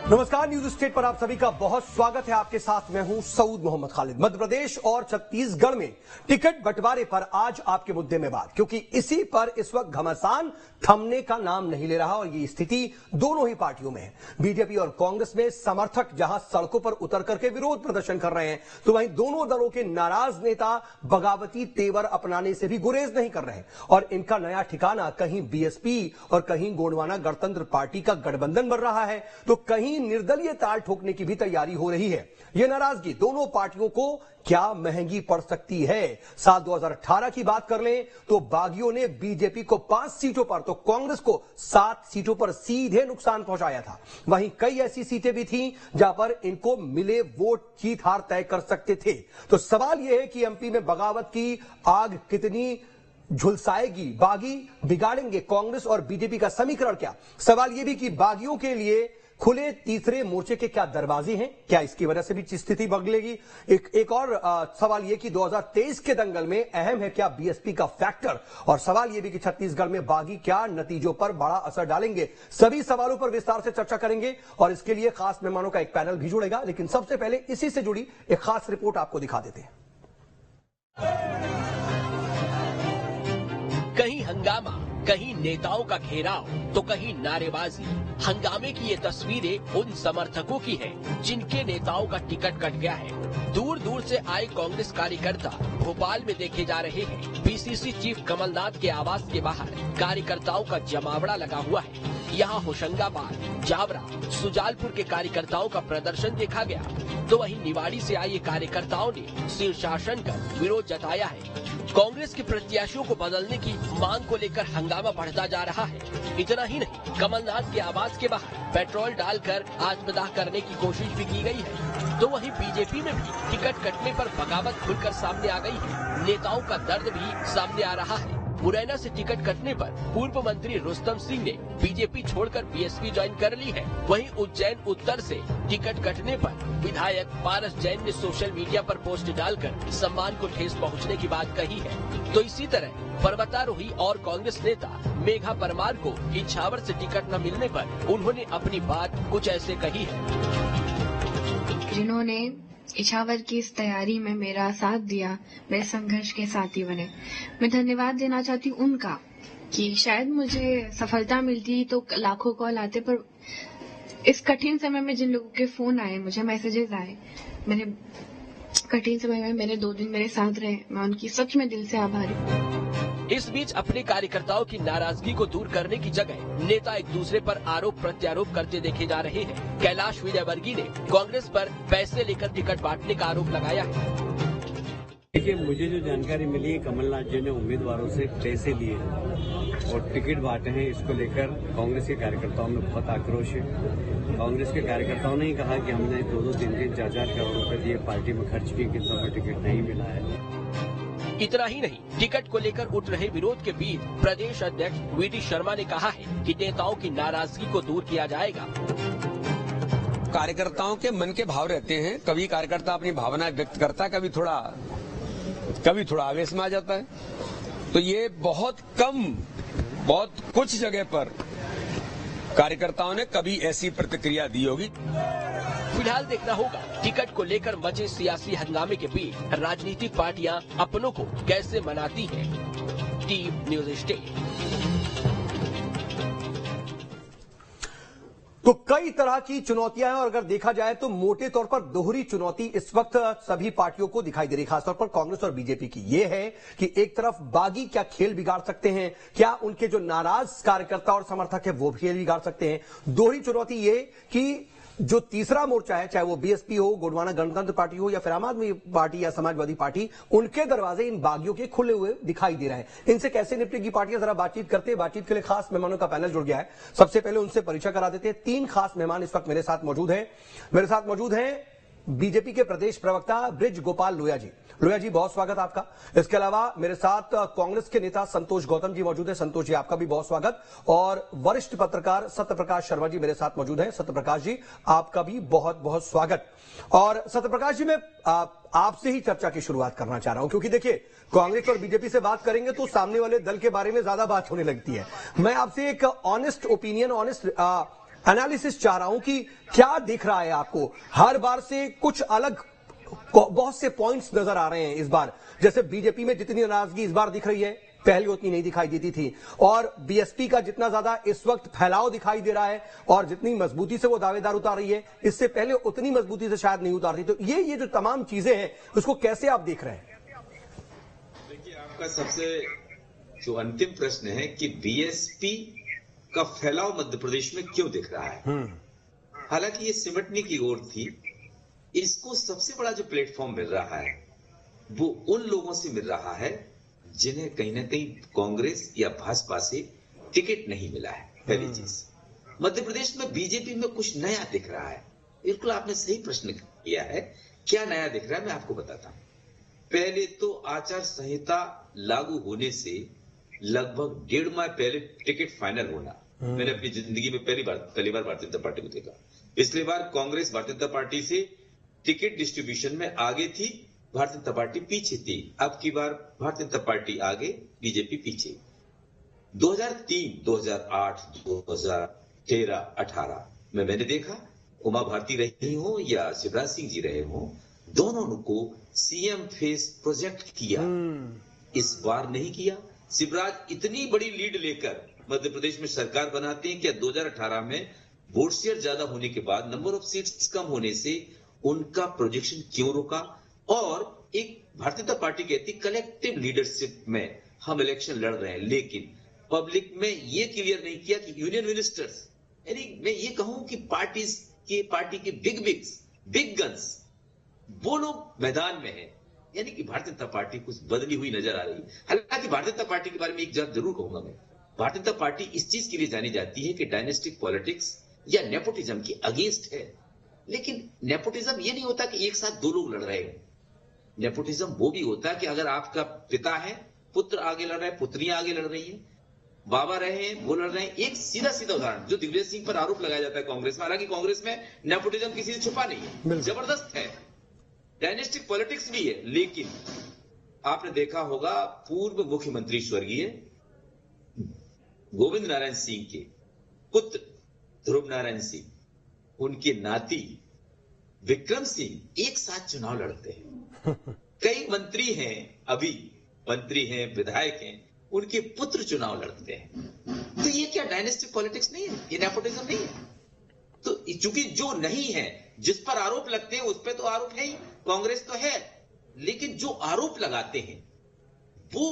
नमस्कार, news state पर आप सभी का बहुत स्वागत है। आपके साथ मैं हूं सऊद मोहम्मद खालिद। मध्य प्रदेश और छत्तीसगढ़ में टिकट बंटवारे पर आज आपके मुद्दे में बात, क्योंकि इसी पर इस वक्त घमासान थमने का नाम नहीं ले रहा और ये स्थिति दोनों ही पार्टियों में है। बीजेपी और कांग्रेस में समर्थक जहां सड़कों पर उतर करके विरोध प्रदर्शन कर रहे हैं, तो वहीं दोनों दलों के नाराज नेता बगावती तेवर अपनाने से भी गुरेज नहीं कर रहे और इनका नया ठिकाना कहीं बीएसपी और कहीं गोंडवाना गणतंत्र पार्टी का गठबंधन बन रहा है, तो कहीं निर्दलीय ताल ठोकने की भी तैयारी हो रही है। यह नाराजगी दोनों पार्टियों को क्या महंगी पड़ सकती है। साल 2018 की बात कर लें तो बागियों ने बीजेपी को 5 सीटों पर तो कांग्रेस को 7 सीटों पर सीधे नुकसान पहुंचाया था। वहीं कई ऐसी सीटें भी थीं जहां पर इनको मिले वोट जीत हार तय कर सकते थे। तो सवाल यह है कि एमपी में बगावत की आग कितनी झुलसाएगी, बागी बिगाड़ेंगे कांग्रेस और बीजेपी का समीकरण क्या। सवाल यह भी कि बागियों के लिए खुले तीसरे मोर्चे के क्या दरवाजे हैं, क्या इसकी वजह से भी स्थिति बदलेगी। एक और सवाल यह कि 2023 के दंगल में अहम है क्या बीएसपी का फैक्टर, और सवाल यह भी कि छत्तीसगढ़ में बागी क्या नतीजों पर बड़ा असर डालेंगे। सभी सवालों पर विस्तार से चर्चा करेंगे और इसके लिए खास मेहमानों का एक पैनल भी जुड़ेगा। लेकिन सबसे पहले इसी से जुड़ी एक खास रिपोर्ट आपको दिखा देते हैं। कहीं हंगामा, कहीं नेताओं का घेराव तो कहीं नारेबाजी। हंगामे की ये तस्वीरें उन समर्थकों की हैं जिनके नेताओं का टिकट कट गया है। दूर दूर से आए कांग्रेस कार्यकर्ता भोपाल में देखे जा रहे हैं। पीसीसी चीफ कमलनाथ के आवास के बाहर कार्यकर्ताओं का जमावड़ा लगा हुआ है। यहाँ होशंगाबाद, जावरा, सुजालपुर के कार्यकर्ताओं का प्रदर्शन देखा गया, तो वहीं निवाड़ी से आए कार्यकर्ताओं ने शीर्षासन कर विरोध जताया है। कांग्रेस के प्रत्याशियों को बदलने की मांग को लेकर हंगामा बढ़ता जा रहा है। इतना ही नहीं, कमलनाथ के आवास के बाहर पेट्रोल डालकर आत्मदाह करने की कोशिश भी की गई है। तो वहीं बीजेपी में भी टिकट कटने पर बगावत खुलकर सामने आ गई है। नेताओं का दर्द भी सामने आ रहा है। मुरैना से टिकट कटने पर पूर्व मंत्री रुस्तम सिंह ने बीजेपी छोड़कर बीएसपी ज्वाइन कर ली है। वहीं उज्जैन उत्तर से टिकट कटने पर विधायक पारस जैन ने सोशल मीडिया पर पोस्ट डालकर सम्मान को ठेस पहुंचने की बात कही है। तो इसी तरह पर्वतारोही और कांग्रेस नेता मेघा परमार को इछावर से टिकट न मिलने पर उन्होंने अपनी बात कुछ ऐसे कही है। जिन्होंने इछावर की इस तैयारी में मेरा साथ दिया, मेरे संघर्ष के साथी बने, मैं धन्यवाद देना चाहती हूँ उनका। कि शायद मुझे सफलता मिलती तो लाखों कॉल आते, पर इस कठिन समय में जिन लोगों के फोन आए, मुझे मैसेजेस आए, मेरे कठिन समय में मेरे 2 दिन मेरे साथ रहे, मैं उनकी सच में दिल से आभारी हूँ। इस बीच अपने कार्यकर्ताओं की नाराजगी को दूर करने की जगह नेता एक दूसरे पर आरोप प्रत्यारोप करते देखे जा रहे हैं। कैलाश विजयवर्गीय ने कांग्रेस पर पैसे लेकर टिकट बांटने का आरोप लगाया है। देखिए, मुझे जो जानकारी मिली है, कमलनाथ जी ने उम्मीदवारों से पैसे लिए हैं और टिकट बांटे हैं। इसको लेकर कांग्रेस के कार्यकर्ताओं में बहुत आक्रोश है। कांग्रेस के कार्यकर्ताओं ने ही कहा कि हमने 2-2, 3-3, 4-4 करोड़ रुपए दिए, पार्टी में खर्च किए, कितना का टिकट नहीं मिला है। इतना ही नहीं, टिकट को लेकर उठ रहे विरोध के बीच प्रदेश अध्यक्ष वीडी शर्मा ने कहा है कि नेताओं की नाराजगी को दूर किया जाएगा। कार्यकर्ताओं के मन के भाव रहते हैं। कभी कार्यकर्ता अपनी भावना व्यक्त करता है, कभी थोड़ा आवेश में आ जाता है। तो ये बहुत कुछ जगह पर कार्यकर्ताओं ने कभी ऐसी प्रतिक्रिया दी होगी। फिलहाल देखना होगा टिकट को लेकर मचे सियासी हंगामे के बीच राजनीतिक पार्टियां अपनों को कैसे मनाती हैं। Team news state. तो कई तरह की चुनौतियां हैं और अगर देखा जाए तो मोटे तौर पर दोहरी चुनौती इस वक्त सभी पार्टियों को दिखाई दे रही है, खासतौर पर कांग्रेस और बीजेपी की। यह है कि एक तरफ बागी क्या खेल बिगाड़ सकते हैं, क्या उनके जो नाराज कार्यकर्ता और समर्थक है वो खेल बिगाड़ सकते हैं। दोहरी चुनौती ये कि जो तीसरा मोर्चा है, चाहे वो बीएसपी हो, गोंडवाना गणतंत्र पार्टी हो या फिर आम आदमी पार्टी या समाजवादी पार्टी, उनके दरवाजे इन बागियों के खुले हुए दिखाई दे रहे हैं। इनसे कैसे निपटेगी पार्टियां, जरा बातचीत करते हैं। बातचीत के लिए खास मेहमानों का पैनल जुड़ गया है। सबसे पहले उनसे परिचय करा देते हैं। 3 खास मेहमान इस वक्त मेरे साथ मौजूद हैं। बीजेपी के प्रदेश प्रवक्ता ब्रिज गोपाल लोहिया जी। लोहिया जी, बहुत स्वागत आपका। इसके अलावा मेरे साथ कांग्रेस के नेता संतोष गौतम जी मौजूद है। संतोष जी, आपका भी बहुत स्वागत। और वरिष्ठ पत्रकार सत्यप्रकाश शर्मा जी मेरे साथ मौजूद हैं। सत्यप्रकाश जी, आपका भी बहुत बहुत स्वागत। और सत्यप्रकाश जी, मैं आपसे ही चर्चा की शुरुआत करना चाह रहा हूं, क्योंकि देखिए, कांग्रेस और बीजेपी से बात करेंगे तो सामने वाले दल के बारे में ज्यादा बात होने लगती है। मैं आपसे एक ऑनेस्ट ओपिनियन, एनालिसिस चाह रहा हूं कि क्या दिख रहा है आपको? हर बार से कुछ अलग बहुत से पॉइंट्स नजर आ रहे हैं इस बार। जैसे बीजेपी में जितनी नाराजगी इस बार दिख रही है, पहले उतनी नहीं दिखाई देती थी, और बीएसपी का जितना ज्यादा इस वक्त फैलाव दिखाई दे रहा है और जितनी मजबूती से वो दावेदार उतार रही है, इससे पहले उतनी मजबूती से शायद नहीं उतारती। तो ये जो तमाम चीजें हैं, उसको कैसे आप देख रहे हैं? देखिए, आपका सबसे जो अंतिम प्रश्न है कि बीएसपी का फैलाव मध्य प्रदेश में क्यों दिख रहा है, हालांकि ये सिमटने की ओर थी। इसको सबसे बड़ा जो प्लेटफॉर्म मिल रहा है वो उन लोगों से मिल रहा है जिन्हें कहीं ना कहीं कांग्रेस या भाजपा से टिकट नहीं मिला है। पहली चीज, मध्य प्रदेश में बीजेपी में कुछ नया दिख रहा है। बिल्कुल आपने सही प्रश्न किया है, क्या नया दिख रहा है मैं आपको बताता हूं। पहले तो आचार संहिता लागू होने से लगभग 1.5 माह पहले टिकट फाइनल होना, मैंने अपनी जिंदगी में पहली बार भारतीय जनता पार्टी को देखा। पिछली बार कांग्रेस भारतीय जनता पार्टी से टिकट डिस्ट्रीब्यूशन में आगे थी, भारतीय जनता पार्टी पीछे थी। अब की बार भारतीय जनता पार्टी आगे, बीजेपी पीछे। 2003, 2008, 2013, 18 में मैंने देखा, उमा भारती रही हो या शिवराज सिंह जी रहे हो, दोनों को सीएम फेस प्रोजेक्ट किया। इस बार नहीं किया। शिवराज इतनी बड़ी लीड लेकर मध्य प्रदेश में सरकार बनाते हैं, क्या 2018 में वोट शेयर ज्यादा होने के बाद नंबर ऑफ सीट्स कम होने से उनका प्रोजेक्शन क्यों रुका? और एक भारतीय जनता पार्टी कहती कलेक्टिव लीडरशिप में हम इलेक्शन लड़ रहे हैं, लेकिन पब्लिक में ये क्लियर नहीं किया कि यूनियन मिनिस्टर्स, यानी मैं ये कहूं कि पार्टी के बिग गन्स वो लोग मैदान में है, यानी कि भारतीय जनता पार्टी कुछ बदली हुई नजर आ रही है। हालांकि भारतीय जनता पार्टी के बारे में एक बात जरूर कहूंगा मैं, भारतीय जनता पार्टी इस चीज के लिए जानी जाती है कि डायनेस्टिक पॉलिटिक्स या नेपोटिज्म के अगेंस्ट है। लेकिन नेपोटिज्म ये नहीं होता कि एक साथ दो लोग लड़ रहे हैं। नेपोटिज्म वो भी होता है कि अगर आपका पिता है, पुत्र आगे लड़ रहा है, पुत्रियां आगे लड़ रही हैं, बाबा रहे हैं, वो लड़ रहे हैं। एक सीधा उदाहरण जो दिग्विजय सिंह पर आरोप लगाया जाता है कांग्रेस में, हालांकि कांग्रेस में नेपोटिज्म किसी से छुपा नहीं है, जबरदस्त है, डायनेस्टिक पॉलिटिक्स भी है। लेकिन आपने देखा होगा पूर्व मुख्यमंत्री स्वर्गीय गोविंद नारायण सिंह के पुत्र ध्रुव नारायण सिंह, उनके नाती विक्रम सिंह एक साथ चुनाव लड़ते हैं। कई मंत्री हैं, अभी मंत्री हैं, विधायक हैं, उनके पुत्र चुनाव लड़ते हैं। तो ये क्या डायनेस्टिक पॉलिटिक्स नहीं है? ये नेपोटिज्म नहीं है? तो चूंकि जो नहीं है, जिस पर आरोप लगते हैं उस पर तो आरोप है ही, कांग्रेस तो है, लेकिन जो आरोप लगाते हैं वो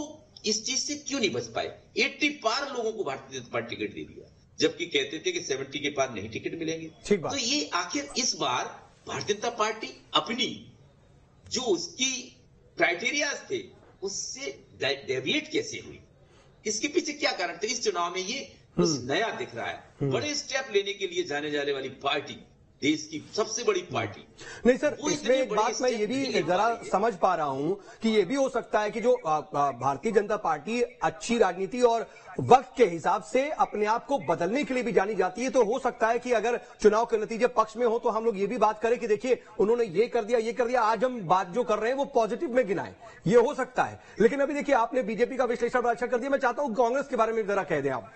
इस चीज से क्यों नहीं बच पाए? 80 पार लोगों को भारतीय जनता पार्टी टिकट दे दिया, जबकि कहते थे कि 70 के पार नहीं टिकट मिलेंगे। तो ये आखिर इस बार भारतीय जनता पार्टी अपनी जो उसकी क्राइटेरियाज थे उससे डेविएट कैसे हुई? इसके पीछे क्या कारण थे? इस चुनाव में ये कुछ नया दिख रहा है। बड़े स्टेप लेने के लिए जाने जाने वाली पार्टी, देश की सबसे बड़ी पार्टी। नहीं सर, इसमें एक बात मैं ये भी जरा समझ पा रहा हूं कि ये भी हो सकता है कि जो भारतीय जनता पार्टी अच्छी राजनीति और वक्त के हिसाब से अपने आप को बदलने के लिए भी जानी जाती है। तो हो सकता है कि अगर चुनाव के नतीजे पक्ष में हो तो हम लोग ये भी बात करें कि देखिए उन्होंने ये कर दिया, आज हम बात जो कर रहे हैं वो पॉजिटिव में गिनाएं, ये हो सकता है। लेकिन अभी देखिए आपने बीजेपी का विश्लेषण अच्छा कर दिया, मैं चाहता हूं कांग्रेस के बारे में जरा कह दें आप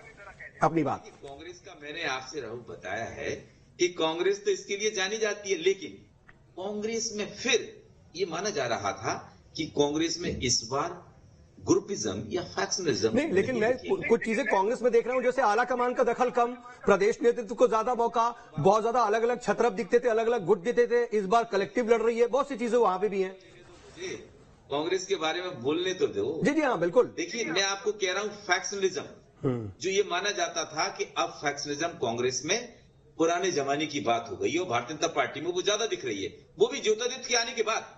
अपनी बात। कांग्रेस का मैंने आपसे रहू बताया है कि कांग्रेस तो इसके लिए जानी जाती है, लेकिन कांग्रेस में फिर ये माना जा रहा था कि कांग्रेस में इस बार ग्रुपिज्म या फैक्शनिज्म नहीं, लेकिन मैं कुछ चीजें कांग्रेस में देख रहा हूं, जैसे आला कमान का दखल कम, प्रदेश नेतृत्व को ज्यादा मौका, बहुत ज्यादा अलग अलग छत्रप दिखते थे, अलग अलग गुट दिखते थे। इस बार कलेक्टिव लड़ रही है, बहुत सी चीजें वहां पे भी हैं। कांग्रेस के बारे में बोलने तो दो। जी हाँ, बिल्कुल। देखिए, मैं आपको कह रहा हूं फैक्शनिज्म, जो ये माना जाता था कि अब फैक्शनिज्म कांग्रेस में पुराने जमाने की बात हो गई है और भारतीय जनता पार्टी में वो ज्यादा दिख रही है, वो भी ज्योतिरादित्य के आने के बाद।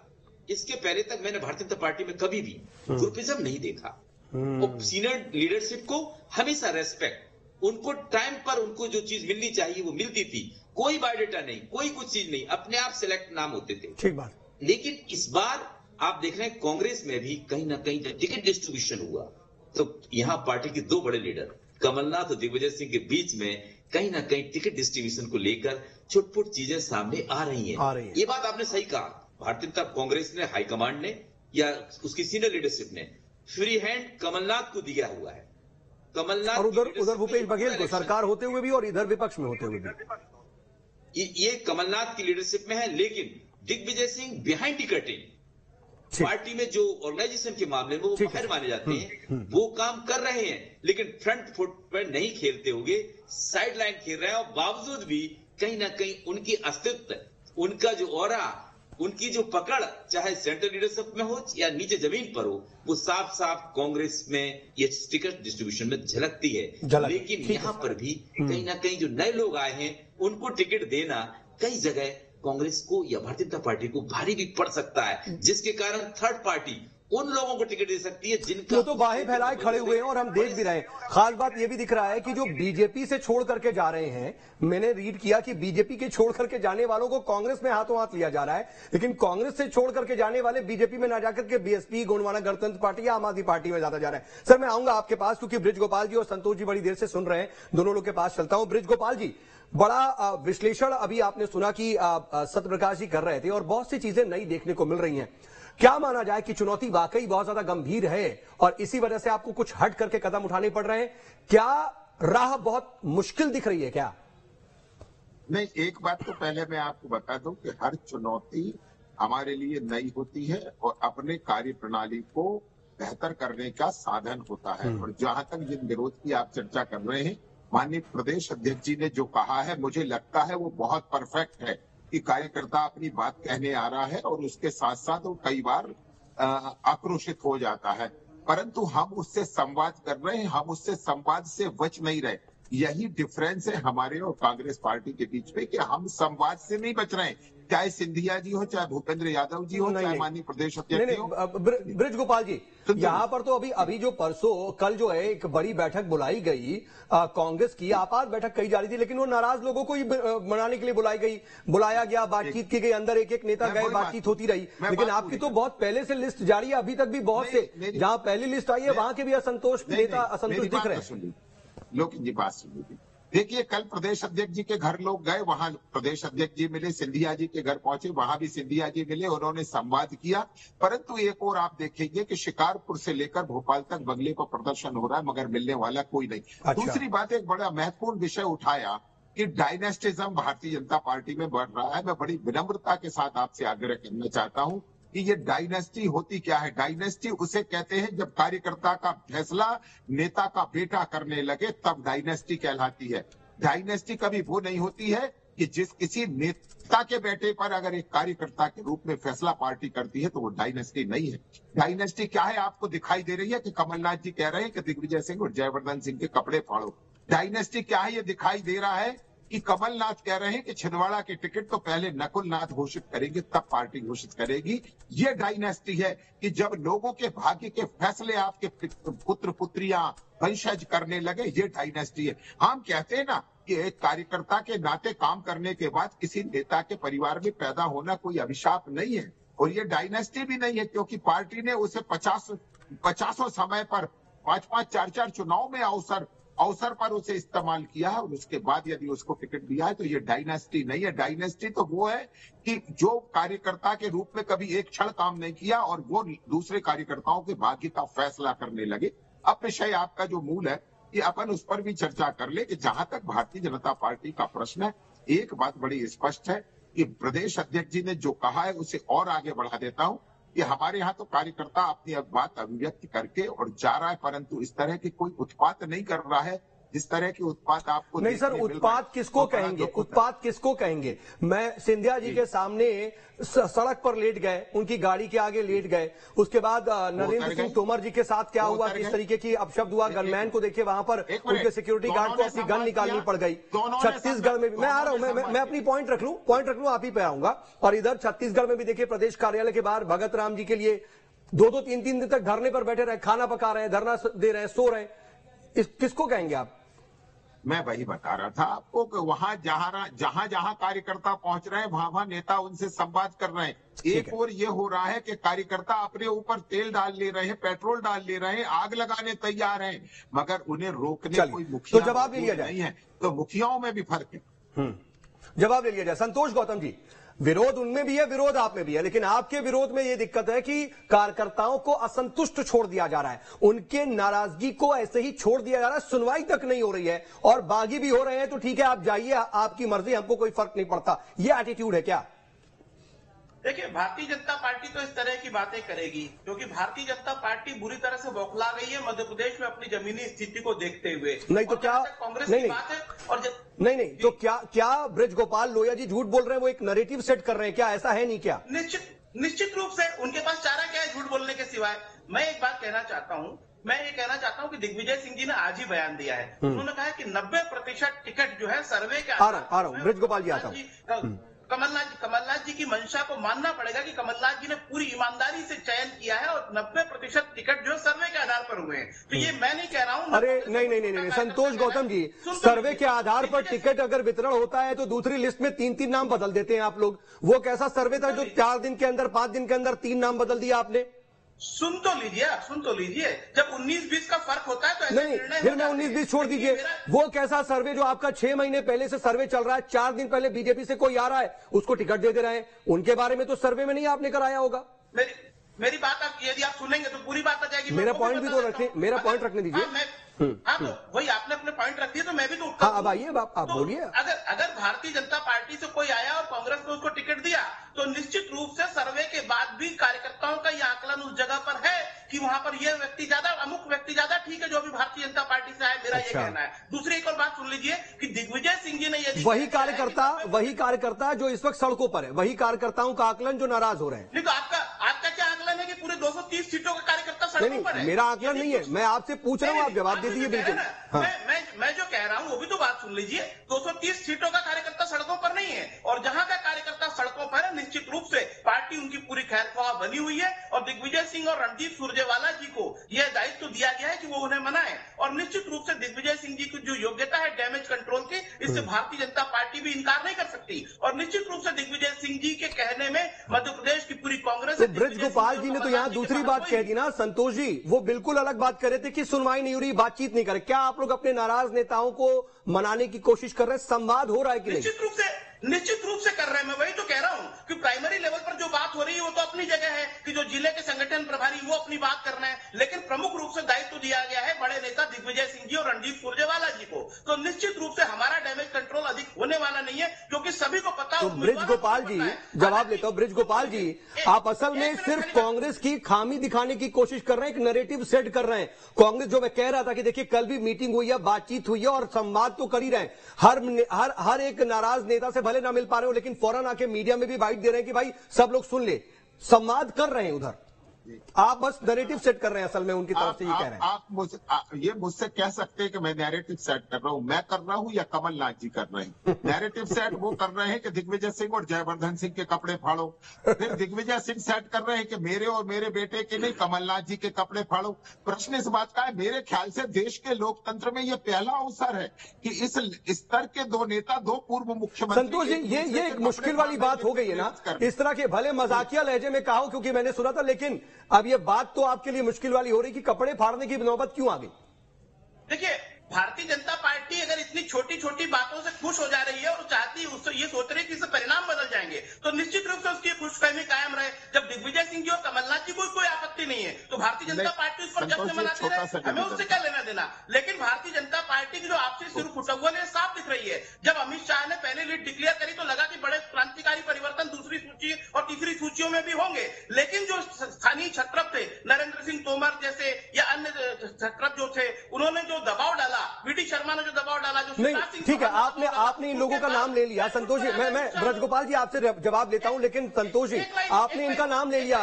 इसके पहले तक मैंने भारतीय जनता पार्टी में कभी भी ग्रुपिज्म नहीं देखा। और सीनियर लीडरशिप को हमेशा रेस्पेक्ट, उनको टाइम पर उनको जो चीज मिलनी चाहिए वो मिलती थी, कोई बायोडेटा नहीं, कोई कुछ चीज नहीं, अपने आप सिलेक्ट नाम होते थे। ठीक बात। लेकिन इस बार आप देख रहे हैं कांग्रेस में भी कहीं ना कहीं जब टिकट डिस्ट्रीब्यूशन हुआ तो यहां पार्टी के दो बड़े लीडर कमलनाथ और दिग्विजय सिंह के बीच में कहीं ना कहीं टिकट डिस्ट्रीब्यूशन को लेकर छुटपुट चीजें सामने आ रही हैं। ये बात आपने सही कहा, भारतीय जनता कांग्रेस ने, हाईकमांड ने या उसकी सीनियर लीडरशिप ने फ्री हैंड कमलनाथ को दिया हुआ है। कमलनाथ और उधर की उधर भूपेश leadership में बघेल को इलेक्शन सरकार होते हुए भी और इधर विपक्ष में होते हुए भी। ये कमलनाथ की लीडरशिप में है, लेकिन Digvijay Singh behind ticketing party में जो ऑर्गेनाइजेशन के मामले में वो बाहर माने जाते हैं, वो काम कर रहे हैं, लेकिन फ्रंट फुट पर नहीं खेलते हुए साइड लाइन खेल रहे हैं। और बावजूद भी कहीं ना कहीं उनकी अस्तित्व, उनका जो ऑरा, उनकी जो पकड़, चाहे सेंट्रल लीडरशिप में हो या नीचे जमीन पर हो, वो साफ साफ कांग्रेस में ये टिकट डिस्ट्रीब्यूशन में झलकती है। लेकिन यहाँ पर भी कहीं ना कहीं जो नए लोग आए हैं उनको टिकट देना कई जगह कांग्रेस को या भारतीय जनता पार्टी को भारी भी पड़ सकता है, जिसके कारण थर्ड पार्टी उन लोगों को टिकट दे सकती है जिनका वो तो बाहें फैलाए खड़े हुए हैं और हम देख भी रहे हैं। खास बात यह भी दिख रहा है कि जो बीजेपी से छोड़ करके जा रहे हैं, मैंने रीड किया कि बीजेपी के छोड़ करके जाने वालों को कांग्रेस में हाथों हाथ लिया जा रहा है, लेकिन कांग्रेस से छोड़ करके जाने वाले बीजेपी में ना जाकर के बीएसपी, गोंडवाना गणतंत्र पार्टी या आम आदमी पार्टी में ज्यादा जा रहा है। सर, मैं आऊंगा आपके पास क्योंकि ब्रिज गोपाल जी और संतोष जी बड़ी देर से सुन रहे हैं, दोनों लोग के पास चलता हूं। ब्रिज गोपाल जी, बड़ा विश्लेषण अभी आपने सुना कि सत्यप्रकाश जी कर रहे थे और बहुत सी चीजें नई देखने को मिल रही हैं। क्या माना जाए कि चुनौती वाकई बहुत ज्यादा गंभीर है और इसी वजह से आपको कुछ हट करके कदम उठाने पड़ रहे हैं? क्या राह बहुत मुश्किल दिख रही है क्या? नहीं, एक बात तो पहले मैं आपको बता दूं कि हर चुनौती हमारे लिए नई होती है और अपने कार्य प्रणाली को बेहतर करने का साधन होता है। और जहां तक जिन विरोध की आप चर्चा कर रहे हैं, माननीय प्रदेश अध्यक्ष जी ने जो कहा है, मुझे लगता है वो बहुत परफेक्ट है कि कार्यकर्ता अपनी बात कहने आ रहा है और उसके साथ साथ वो कई बार आक्रोशित हो जाता है, परंतु हम उससे संवाद कर रहे हैं, हम उससे संवाद से बच नहीं रहे। यही डिफरेंस है हमारे और कांग्रेस पार्टी के बीच में कि हम संवाद से नहीं बच रहे हैं, चाहे सिंधिया जी हो, चाहे भूपेंद्र यादव जी हो, चाहे माननीय प्रदेश अध्यक्ष हो। ब्रिज गोपाल जी, यहाँ पर तो अभी जो परसों कल जो है एक बड़ी बैठक बुलाई गई कांग्रेस की, आपात बैठक कही जा रही थी, लेकिन वो नाराज लोगों को ही मनाने के लिए बुलाया गया, बातचीत की गई, अंदर एक एक नेता गए, बातचीत होती रही। लेकिन आपकी तो बहुत पहले से लिस्ट जारी है, अभी तक भी बहुत से जहां पहली लिस्ट आई है वहां के भी असंतोष नेता असंतुष्ट दिख रहे हैं। लोग जी बात सुनिए, देखिए कल प्रदेश अध्यक्ष जी के घर लोग गए, वहां प्रदेश अध्यक्ष जी मिले, सिंधिया जी के घर पहुंचे, वहां भी सिंधिया जी मिले, उन्होंने संवाद किया। परंतु एक और आप देखेंगे कि शिकारपुर से लेकर भोपाल तक बंगले पर प्रदर्शन हो रहा है, मगर मिलने वाला कोई नहीं। अच्छा। दूसरी बात, एक बड़ा महत्वपूर्ण विषय उठाया कि डायनेस्टिज्म भारतीय जनता पार्टी में बढ़ रहा है। मैं बड़ी विनम्रता के साथ आपसे आग्रह करना चाहता हूं कि ये डायनेस्टी होती क्या है। डायनेस्टी उसे कहते हैं जब कार्यकर्ता का फैसला नेता का बेटा करने लगे, तब डायनेस्टी कहलाती है। डायनेस्टी कभी वो नहीं होती है कि जिस किसी नेता के बेटे पर अगर एक कार्यकर्ता के रूप में फैसला पार्टी करती है तो वो डायनेस्टी नहीं है। डायनेस्टी क्या है आपको दिखाई दे रही है कि कमलनाथ जी कह रहे हैं कि दिग्विजय सिंह और जयवर्धन सिंह के कपड़े फाड़ो। डायनेस्टी क्या है ये दिखाई दे रहा है कि कमलनाथ कह रहे हैं कि छिंदवाड़ा के टिकट तो पहले नकुलनाथ घोषित करेंगे, तब पार्टी घोषित करेगी। ये डायनेस्टी है कि जब लोगों के भाग्य के फैसले आपके पुत्र पुत्रियां वंशज करने लगे, ये डायनेस्टी है। हम कहते हैं ना कि एक कार्यकर्ता के नाते काम करने के बाद किसी नेता के परिवार में पैदा होना कोई अभिशाप नहीं है और ये डायनेस्टी भी नहीं है, क्योंकि पार्टी ने उसे 50 समय पर 5-5, 4-4 चुनाव में अवसर पर उसे इस्तेमाल किया है और उसके बाद यदि उसको टिकट दिया है तो ये डायनेस्टी नहीं है। डायनेस्टी तो वो है कि जो कार्यकर्ता के रूप में कभी एक क्षण काम नहीं किया और वो दूसरे कार्यकर्ताओं के भाग्य का फैसला करने लगे। अब विषय आपका जो मूल है कि अपन उस पर भी चर्चा कर ले कि जहां तक भारतीय जनता पार्टी का प्रश्न है, एक बात बड़ी स्पष्ट है कि प्रदेश अध्यक्ष जी ने जो कहा है उसे और आगे बढ़ा देता हूं कि हमारे यहाँ तो कार्यकर्ता अपनी बात अभिव्यक्त करके और जा रहा है, परंतु इस तरह की कोई उत्पात नहीं कर रहा है जिस तरह की उत्पात आपको नहीं। सर, उत्पात किसको कहेंगे? उत्पात किसको कहेंगे? मैं सिंधिया जी के सामने सड़क पर लेट गए, उनकी गाड़ी के आगे लेट गए, उसके बाद नरेंद्र सिंह तोमर जी के साथ क्या हुआ, किस तरीके की अपशब्द हुआ, गनमैन को देखिए वहां पर उनके सिक्योरिटी गार्ड को अपनी गन निकालनी पड़ गई। छत्तीसगढ़ में मैं आ रहा हूं, मैं अपनी पॉइंट रख लूं, आप ही पे आऊंगा। और इधर छत्तीसगढ़ में भी देखिए प्रदेश कार्यालय के बाहर भगत राम जी के लिए 2-2, 3-3 दिन तक धरने पर बैठे रहे, खाना पका रहे हैं, धरना दे रहे हैं, सो रहे हैं। किसको कहेंगे आप? मैं वही बता रहा था आपको कि वहां जहां कार्यकर्ता पहुंच रहे हैं वहां नेता उनसे संवाद कर रहे हैं। एक और ये हो रहा है कि कार्यकर्ता अपने ऊपर तेल डाल ले रहे हैं, पेट्रोल डाल ले रहे हैं, आग लगाने तैयार हैं, मगर उन्हें रोकने कोई मुखिया तो जवाब ले लिया जाए नहीं है। तो मुखियाओं में भी फर्क है। जवाब ले लिया जाए। संतोष गौतम जी, विरोध उनमें भी है, विरोध आप में भी है, लेकिन आपके विरोध में यह दिक्कत है कि कार्यकर्ताओं को असंतुष्ट छोड़ दिया जा रहा है, उनके नाराजगी को ऐसे ही छोड़ दिया जा रहा है, सुनवाई तक नहीं हो रही है और बागी भी हो रहे हैं तो ठीक है आप जाइए, आपकी मर्जी, हमको कोई फर्क नहीं पड़ता। यह एटीट्यूड है क्या? देखिए, भारतीय जनता पार्टी तो इस तरह की बातें करेगी क्योंकि भारतीय जनता पार्टी बुरी तरह से बौखला गई है मध्य प्रदेश में अपनी जमीनी स्थिति को देखते हुए। नहीं तो क्या कांग्रेस नहीं, की नहीं, बात है और नहीं तो क्या ब्रजगोपाल लोहिया जी झूठ बोल रहे हैं? वो एक नैरेटिव सेट कर रहे हैं क्या? ऐसा है नहीं क्या? निश्चित रूप से उनके पास चारा क्या है झूठ बोलने के सिवाय। मैं एक बात कहना चाहता हूं, मैं ये कहना चाहता हूं कि दिग्विजय सिंह जी ने आज ही बयान दिया है, उन्होंने कहा है कि 90% टिकट जो है सर्वे के आ रहा हूं ब्रजगोपाल जी आता हूं। कमलनाथ जी की मंशा को मानना पड़ेगा कि कमलनाथ जी ने पूरी ईमानदारी से चयन किया है और 90% टिकट जो सर्वे के आधार पर हुए हैं। तो ये मैं नहीं कह रहा हूं। अरे नहीं, संतोष गौतम जी, सर्वे के आधार पर टिकट अगर वितरण होता है तो दूसरी लिस्ट में 3-3 नाम बदल देते हैं आप लोग। वो कैसा सर्वे था जो 4 दिन के अंदर 5 दिन के अंदर 3 नाम बदल दिया आपने? सुन तो लीजिए, जब 19-20 का फर्क होता है तो ऐसे नहीं, निर्णय फिर मैं 19-20 छोड़ दीजिए, वो कैसा सर्वे जो आपका 6 महीने पहले से सर्वे चल रहा है, 4 दिन पहले बीजेपी से कोई आ रहा है उसको टिकट दे रहे हैं, उनके बारे में तो सर्वे में नहीं आपने कराया होगा। मेरी बात आप यदि आप सुनेंगे तो पूरी बात आ जाएगी। मेरा पॉइंट भी तो रखने, मेरा पॉइंट रखने दीजिए। हाँ तो वही आपने अपने पॉइंट रख दिए तो मैं भी तो हाँ अब आइए आप बोलिए। अगर भारतीय जनता पार्टी से कोई आया और कांग्रेस ने उसको टिकट दिया तो निश्चित रूप से सर्वे के बाद भी कार्यकर्ताओं का यह आकलन उस जगह पर है कि वहां पर यह व्यक्ति ज्यादा, अमुक व्यक्ति ज्यादा ठीक है जो अभी भारतीय जनता पार्टी से आए, मेरा ये कहना है। दूसरी एक और बात सुन लीजिए कि दिग्विजय सिंह जी ने यदि वही कार्यकर्ता जो इस वक्त सड़कों पर है, वही कार्यकर्ताओं का आकलन जो नाराज हो रहे हैं। नहीं तो आपका क्या आकलन है कि पूरे 230 सीटों का कार्यकर्ता सड़कों पर है? मेरा आकलन नहीं है, मैं आपसे पूछ रहा हूँ, आप जवाब दे दीजिए। बिल्कुल मैं जो कह रहा हूं वो भी तो बात सुन लीजिए। 230 सीटों का कार्यकर्ता सड़कों पर नहीं है और जहां का कार्यकर्ता सड़कों पर है निश्चित रूप से पार्टी उनकी पूरी खैरख्वाह बनी हुई है और दिग्विजय सिंह और रणदीप सुरजेवाला जी को यह दायित्व दिया गया है कि वो उन्हें मनाए और निश्चित रूप से दिग्विजय सिंह जी की जो योग्यता है डैमेज कंट्रोल की, इससे भारतीय जनता पार्टी भी इनकार नहीं कर सकती और निश्चित रूप से दिग्विजय सिंह जी के कहने में मध्य प्रदेश की पूरी कांग्रेस। तो ब्रजगोपाल जी ने तो यहाँ दूसरी बात कह दी ना संतोष जी, वो बिल्कुल अलग बात कर रहे थे कि सुनवाई नहीं हो रही, बातचीत नहीं कर रहे। क्या आप लोग अपने नाराज नेताओं को मनाने की कोशिश कर रहे हैं? संवाद हो रहा है कि नहीं? निश्चित रूप से कर रहे हैं। मैं वही तो कह रहा हूं कि प्राइमरी लेवल पर जो बात हो रही है वो तो अपनी जगह है कि जो जिले के संगठन प्रभारी वो अपनी बात कर रहे हैं, लेकिन प्रमुख रूप से दायित्व दिया गया है बड़े नेता दिग्विजय सिंह जी और रणदीप सुरजेवाला जी को। तो निश्चित रूप से हमारा डैमेज कंट्रोल अधिक होने वाला नहीं है क्योंकि सभी को पता है। तो ब्रजगोपाल जी जवाब लेता हूं। ब्रजगोपाल जी, आप असल में सिर्फ कांग्रेस की खामी दिखाने की कोशिश कर रहे हैं, एक नैरेटिव सेट कर रहे हैं। कांग्रेस जो मैं कह रहा था कि देखिए कल भी मीटिंग हुई है, बातचीत हुई है और संवाद तो कर ही रहे हैं। हर एक नाराज नेता से भले ना मिल पा रहे हो लेकिन फौरन आके मीडिया में भी बाइट दे रहे हैं कि भाई सब लोग सुन ले, संवाद कर रहे हैं उधर। आप बस नैरेटिव सेट कर रहे हैं, असल में उनकी तरफ से ये कह रहे हैं। आप ये मुझसे कह सकते हैं कि मैं नैरेटिव सेट कर रहा हूं, मैं कर रहा हूं या कमलनाथ जी कर रहे हैं? नैरेटिव सेट वो कर रहे हैं कि दिग्विजय सिंह और जयवर्धन सिंह के कपड़े फाड़ो, फिर दिग्विजय सिंह सेट कर रहे हैं कि मेरे और मेरे बेटे के नहीं कमलनाथ जी के कपड़े फाड़ो। प्रश्न इस बात का है, मेरे ख्याल से देश के लोकतंत्र में ये पहला अवसर है कि इस स्तर के दो नेता, दो पूर्व मुख्यमंत्री। संतोष जी, ये एक मुश्किल वाली बात हो गई है ना, इस तरह के भले मजाकिया लहजे में कहा क्योंकि मैंने सुना था, लेकिन अब ये बात तो आपके लिए मुश्किल वाली हो रही कि कपड़े फाड़ने की नौबत क्यों आ गई? देखिए, भारतीय जनता पार्टी अगर इतनी छोटी छोटी बातों से खुश हो जा रही है और चाहती है, उससे ये सोच रही है कि इससे परिणाम बदल जाएंगे, तो निश्चित रूप से उसकी खुशफहमी कायम रहे। जब दिग्विजय सिंह जी और कमलनाथ जी को कोई आपत्ति नहीं है तो भारतीय जनता पार्टी उस पर जश्न मनाती रहे, हमें उससे क्या लेना देना। लेकिन भारतीय जनता पार्टी की जो आपसी सिर फुटौल है साफ दिख रही है। जब अमित शाह ने पहले लीड डिक्लेयर करी तो लगा कि बड़े क्रांतिकारी परिवर्तन दूसरी सूची और तीसरी सूचियों में भी होंगे, लेकिन जो स्थानीय छत्रप थे नरेंद्र सिंह तोमर जैसे या अन्य छत्रप जो थे, उन्होंने जो दबाव डाला, वीडी शर्मा ने जो दबाव डाला, जो नहीं ठीक है, आपने इन लोगों का नाम ले लिया। संतोष जी, मैं ब्रजगोपाल जी आपसे जवाब लेता हूं, लेकिन संतोष जी आपने इनका नाम ले लिया।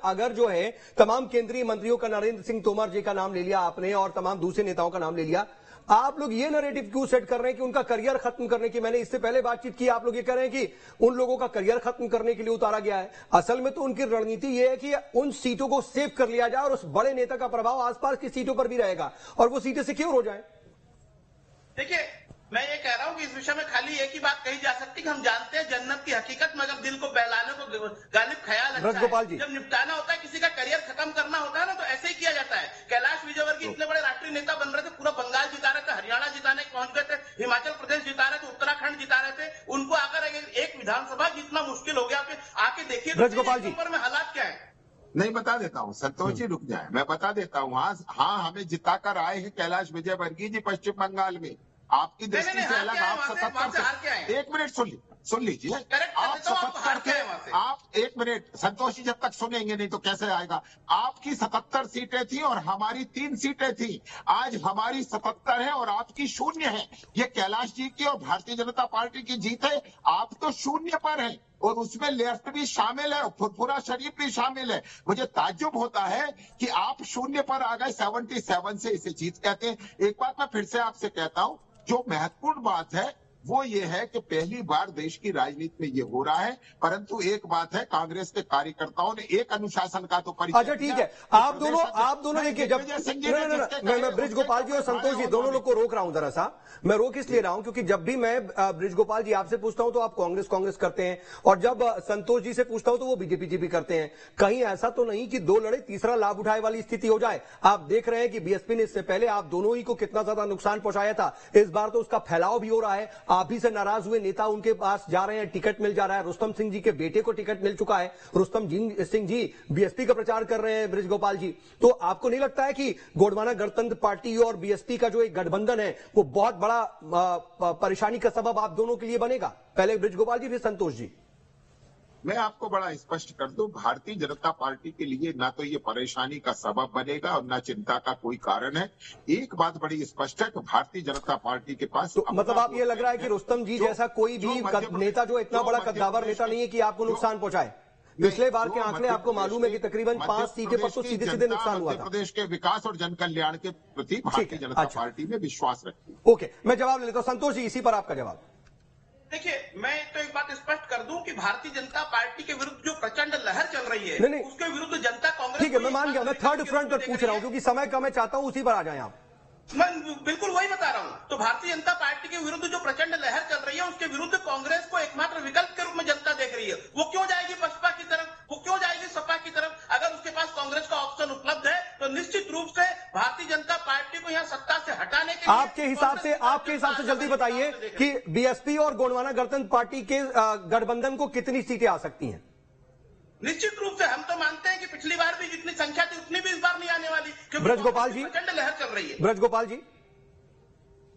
अगर जो है तमाम केंद्रीय मंत्रियों का, नरेंद्र सिंह तोमर जी का नाम ले लिया आपने और तमाम दूसरे नेताओं का नाम ले लिया, आप लोग ये नैरेटिव क्यों सेट कर रहे हैं कि उनका करियर खत्म करने की? मैंने इससे पहले बातचीत की, आप लोग ये कह रहे हैं कि उन लोगों का करियर खत्म करने के लिए उतारा गया है। असल में तो उनकी रणनीति ये है कि उन सीटों को सेव कर लिया जाए और उस बड़े नेता का प्रभाव आसपास की सीटों पर भी रहेगा और वो सीटें सिक्योर हो जाए। देखिए, मैं ये कह रहा हूं कि इस विषय में खाली एक ही बात कही जा सकती है कि हम जानते हैं जन्नत की हकीकत, मगर दिल को बहलाने को गालिब ख्याल लगता है। जब निपटाना होता है, किसी का करियर खत्म करना होता है ना, तो ऐसे ही किया जाता है। कैलाश विजयवर्गीय इतने बड़े राष्ट्रीय नेता बन रहे थे, पूरा बंगाल जिता रहे थे, हरियाणा जिताने पहुंच गए थे, हिमाचल प्रदेश जिता रहे थे, उत्तराखंड जिता रहे थे, उनको आकर एक विधानसभा जीतना मुश्किल हो गया। आके देखिए ब्रजगोपाल जी में हालात क्या है। नहीं, बता देता हूँ संतोष जी, रुक जाए, मैं बता देता हूँ। हाँ, हमें जिताकर आए हैं कैलाश विजयवर्गीय जी पश्चिम बंगाल में। आपकी दृष्टि से अलग, आप 77 एक मिनट सुन लीजिए। आप 77 आप एक मिनट संतोष जी, जब तक सुनेंगे नहीं तो कैसे आएगा। आपकी 77 सीटें थी और हमारी 3 सीटें थी। आज हमारी 77 है और आपकी 0 है। ये कैलाश जी की और भारतीय जनता पार्टी की जीत है। आप तो 0 पर हैं और उसमें लेफ्ट भी शामिल है और फुरफुरा शरीफ भी शामिल है। मुझे ताज्जुब होता है कि आप 0 पर आ गए। 77 से इसे जीत कहते हैं। एक बात मैं फिर से आपसे कहता हूं, जो महत्वपूर्ण बात है वो ये है कि पहली बार देश की राजनीति में ये हो रहा है। परंतु एक बात है, कांग्रेस के कार्यकर्ताओं ने एक अनुशासन का तो परिचय। अच्छा ठीक है, आप दोनों देखिए, जब मैं बृजगोपाल जी और संतोष जी दोनों लोग को रोक रहा हूं। दरअसल मैं रोक इसलिए रहा हूं क्योंकि जब भी मैं बृजगोपाल जी आपसे पूछता हूं तो आप कांग्रेस करते हैं, और जब संतोष जी से पूछता हूं तो वो बीजेपी करते हैं। कहीं ऐसा तो नहीं कि 2 लड़े तीसरा लाभ उठाए वाली स्थिति हो जाए। आप देख रहे हैं कि बीएसपी ने इससे पहले आप दोनों ही को कितना ज्यादा नुकसान पहुंचाया था। इस बार तो उसका फैलाव भी हो रहा है। आप भी से नाराज हुए नेता उनके पास जा रहे हैं, टिकट मिल जा रहा है। रुस्तम सिंह जी के बेटे को टिकट मिल चुका है। रुस्तम सिंह जी बीएसपी का प्रचार कर रहे हैं। बृजगोपाल जी, तो आपको नहीं लगता है कि गोंडवाना गणतंत्र पार्टी और बीएसपी का जो एक गठबंधन है वो बहुत बड़ा परेशानी का सबब आप दोनों के लिए बनेगा? पहले बृजगोपाल जी, फिर संतोष जी। मैं आपको बड़ा स्पष्ट कर दूं, भारतीय जनता पार्टी के लिए ना तो ये परेशानी का सबब बनेगा और ना चिंता का कोई कारण है। एक बात बड़ी स्पष्ट है कि भारतीय जनता पार्टी के पास तो मतलब आप ये लग रहा है कि रुस्तम जी जैसा कोई भी नेता जो इतना बड़ा कद्दावर नेता नहीं है कि आपको नुकसान पहुंचाए। पिछले बार के आंकड़े आपको मालूम है कि तकरीबन 5 सीटें पर तो सीधे नुकसान हुआ था। प्रदेश के विकास और जन कल्याण के प्रति भारतीय जनता पार्टी में विश्वास रखती है। ओके, मैं जवाब लेता हूं। संतोष जी, इसी पर आपका जवाब। देखिए, मैं तो एक बात स्पष्ट कर दूं कि भारतीय जनता पार्टी के विरुद्ध जो प्रचंड लहर चल रही है, नहीं, उसके विरुद्ध जनता कांग्रेस। ठीक है, मैं मान गया। मैं थर्ड फ्रंट पर पूछ रहा हूं क्योंकि समय कम है, चाहता हूं उसी पर आ जाएं आप। मैं बिल्कुल वही बता रहा हूं। तो भारतीय जनता पार्टी के विरुद्ध जो प्रचंड लहर चल रही है, उसके विरुद्ध कांग्रेस को एकमात्र विकल्प के रूप में जनता देख रही है। वो क्यों जाएगी बसपा की तरफ, वो क्यों जाएगी सपा की तरफ? अगर उसके पास कांग्रेस का ऑप्शन उपलब्ध है तो निश्चित रूप से भारतीय जनता पार्टी को यहां सत्ता से हटाने के आपके हिसाब से जल्दी बताइए कि बीएसपी और गोंडवाना गणतंत्र पार्टी के गठबंधन को कितनी सीटें आ सकती हैं? निश्चित रूप से हम तो मानते हैं कि पिछली बार भी जितनी संख्या थी उतनी भी इस बार नहीं आने वाली, क्योंकि ब्रजगोपाल जी, प्रचंड लहर चल रही है। ब्रजगोपाल जी,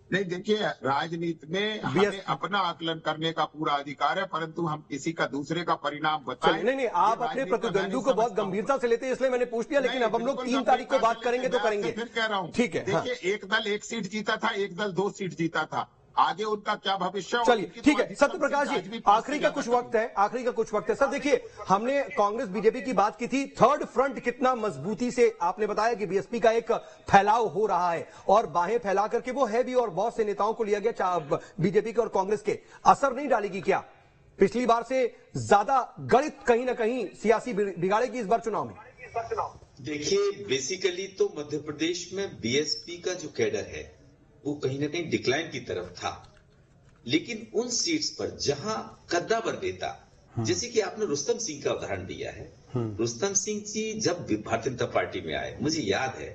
नहीं, देखिए, राजनीति में हमें अपना आकलन करने का पूरा अधिकार है, परंतु हम किसी का दूसरे का परिणाम बताएं। नहीं, आप अपने प्रतिद्वंदी को बहुत गंभीरता से लेते हैं, इसलिए मैंने पूछ लिया। लेकिन अब हम लोग 3 तारीख को बात करेंगे तो करेंगे। फिर कह रहा हूं, ठीक है। देखिए, एक दल 1 सीट जीता था, एक दल 2 सीट जीता था। आगे उनका क्या भविष्य? चलिए ठीक है। सत्यप्रकाश जी, आखिरी का कुछ वक्त है। सर देखिए, हमने कांग्रेस बीजेपी की बात की थी। थर्ड फ्रंट कितना मजबूती से, आपने बताया कि बीएसपी का एक फैलाव हो रहा है और बाहें फैला करके वो है भी, और बहुत से नेताओं को लिया गया बीजेपी के और कांग्रेस के। असर नहीं डालेगी क्या? पिछली बार से ज्यादा गणित कहीं ना कहीं सियासी बिगाड़ेगी इस बार चुनाव में? देखिए, बेसिकली तो मध्य प्रदेश में बीएसपी का जो कैडर है वो कहीं ना कहीं डिक्लाइन की तरफ था। लेकिन उन सीट्स पर जहां कद्दावर नेता, जैसे कि आपने रुस्तम सिंह का उदाहरण दिया है, रुस्तम सिंह जी जब भारतीय जनता पार्टी में आए, मुझे याद है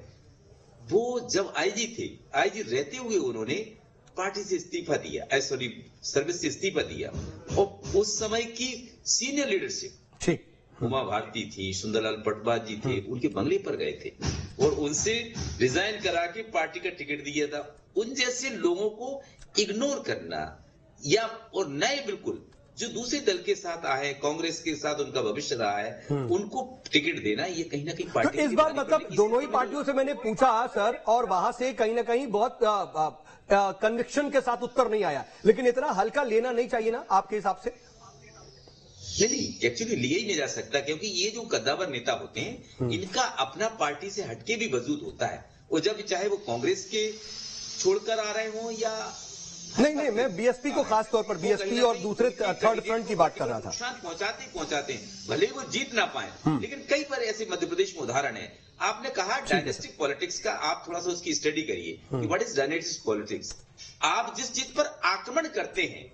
वो जब आईजी थे, आईजी रहते हुए उन्होंने पार्टी से इस्तीफा दिया, सर्विस से इस्तीफा दिया। और उस समय की सीनियर लीडरशिप, उमा भारती थी, सुंदरलाल पटवार जी थे, उनके बंगले पर गए थे और उनसे रिजाइन करा के पार्टी का टिकट दिया था। उन जैसे लोगों को इग्नोर करना, या और नए बिल्कुल जो दूसरे दल के साथ आए, कांग्रेस के साथ उनका भविष्य रहा है, उनको टिकट देना, ये कहीं ना कहीं पार्टी तो इस बार मतलब दोनों ही पार्टियों से मैंने पूछा सर, और वहां से कहीं ना कहीं बहुत कन्विक्शन के साथ उत्तर नहीं आया। लेकिन इतना हल्का लेना नहीं चाहिए ना आपके हिसाब से? नहीं, एक्चुअली लिया ही नहीं जा सकता, क्योंकि ये जो कद्दावर नेता होते हैं इनका अपना पार्टी से हटके भी वजूद होता है। और जब चाहे वो कांग्रेस के छोड़कर आ रहे हो या नहीं, मैं बीएसपी को खास तौर पर, बीएसपी और दूसरे थर्ड फ्रंट की बात कर रहा था। पहुंचाते हैं, भले वो जीत ना पाए। लेकिन कई बार ऐसे मध्य प्रदेश में उदाहरण है आपने कहा डायनेस्टिक पॉलिटिक्स का, आप थोड़ा सा उसकी स्टडी करिए कि व्हाट इज डायनेस्टिक पॉलिटिक्स। आप जिस चीज पर आक्रमण करते हैं,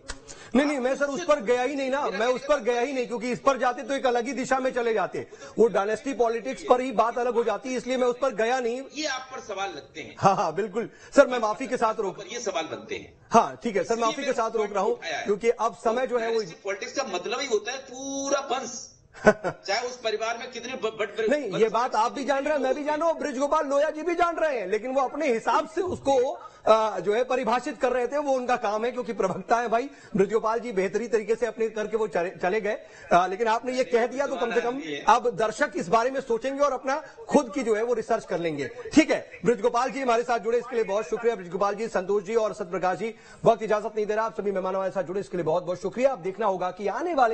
नहीं, मैं सर उस पर गया ही नहीं ना, मैं उस पर गया ही नहीं, क्योंकि इस पर जाते तो एक अलग ही दिशा में चले जाते, वो डायनेस्टी पॉलिटिक्स पर ही बात अलग हो जाती है, इसलिए मैं उस पर गया नहीं। ये आप पर सवाल लगते हैं। हाँ, बिल्कुल सर, मैं माफी के साथ रोक, ये सवाल बनते हैं। हाँ ठीक है सर, माफी के साथ रोक रहा हूँ, क्योंकि अब समय जो है वो पॉलिटिक्स का मतलब ही होता है पूरा वंश, चाहे उस परिवार में कितने बड़े। नहीं, ये बात आप भी जान रहे हैं, मैं भी जान रहा हूँ, बृजगोपाल लोहिया जी भी जान रहे हैं, लेकिन वो अपने हिसाब से उसको जो है परिभाषित कर रहे थे, वो उनका काम है, क्योंकि प्रवक्ता है भाई। बृजगोपाल जी बेहतरीन तरीके से अपने करके वो चले गए, लेकिन आपने ये कह दिया तो कम से कम अब दर्शक इस बारे में सोचेंगे और अपना खुद की जो है वो रिसर्च कर लेंगे। ठीक है, बृजगोपाल जी हमारे साथ जुड़े इसके लिए बहुत शुक्रिया। बृजगोपाल जी, संतोष जी और सत्यप्रकाश जी, वक्त इजाजत नहीं दे रहा, आप सभी मेहमानों हमारे साथ जुड़े इसके लिए बहुत बहुत शुक्रिया। अब देखना होगा कि आने वाले